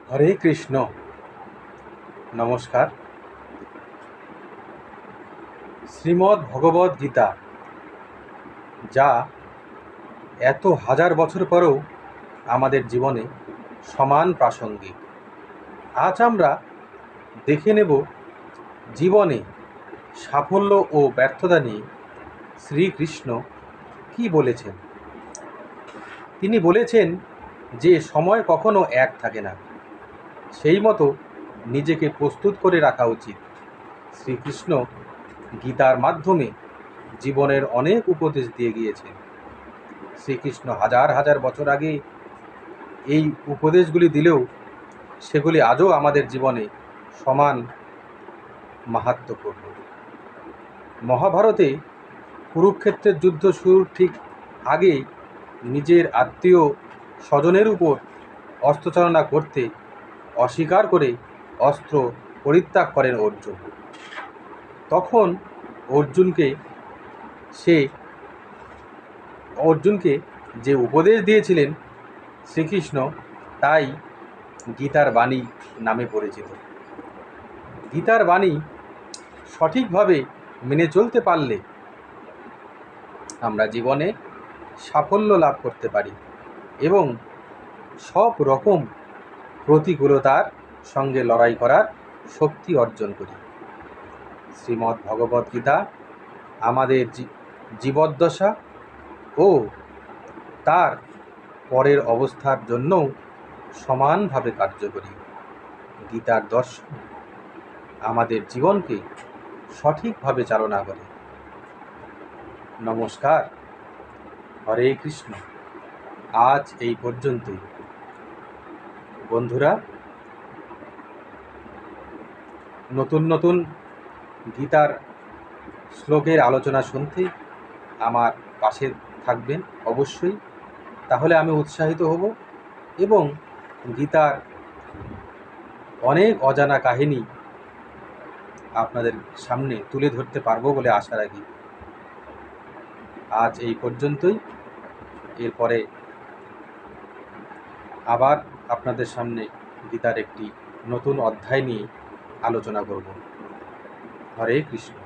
হরে কৃষ্ণ। নমস্কার। শ্রীমদ্ ভগবদ্ গীতা, যা এত হাজার বছর পরেও আমাদের জীবনে সমান প্রাসঙ্গিক। আজ আমরা দেখে নেব জীবনে সাফল্য ও ব্যর্থতা নিয়ে শ্রীকৃষ্ণ কি বলেছেন। তিনি বলেছেন যে সময় কখনো এক থাকে না, সেই মতো নিজেকে প্রস্তুত করে রাখা উচিত। শ্রীকৃষ্ণ গীতার মাধ্যমে জীবনের অনেক উপদেশ দিয়ে গিয়েছেন। শ্রীকৃষ্ণ হাজার হাজার বছর আগে এই উপদেশগুলি দিলেও সেগুলি আজও আমাদের জীবনে সমান মাহাত্ম্যপূর্ণ। মহাভারতে কুরুক্ষেত্রের যুদ্ধ শুরুর ঠিক আগে নিজের আত্মীয় স্বজনের উপর অস্ত্রচালনা করতে অস্বীকার করে অস্ত্র পরিত্যাগ করেন অর্জুন। তখন অর্জুনকে যে উপদেশ দিয়েছিলেন শ্রীকৃষ্ণ, তাই গীতার বাণী নামে পরিচিত। গীতার বাণী সঠিকভাবে মেনে চলতে পারলে আমরা জীবনে সাফল্য লাভ করতে পারি এবং সব রকম প্রতিকূলতার সঙ্গে লড়াই করার শক্তি অর্জন করি। শ্রীমদ্ ভগবদ্ গীতা আমাদের জীবদ্দশা ও তার পরের অবস্থার জন্যও সমানভাবে কার্যকরী। গীতার দর্শন আমাদের জীবনকে সঠিকভাবে চালনা করে। নমস্কার। হরে কৃষ্ণ। আজ এই পর্যন্তই। বন্ধুরা, নতুন নতুন গীতার শ্লোকের আলোচনা শুনতে আমার পাশে থাকবেন অবশ্যই, তাহলে আমি উৎসাহিত হব এবং গীতার অনেক অজানা কাহিনী আপনাদের সামনে তুলে ধরতে পারবো বলে আশা রাখি। আজ এই পর্যন্তই। এরপরে আবার আপনাদের সামনে গীতার একটি নতুন অধ্যায় নিয়ে আলোচনা করব। হরে কৃষ্ণ।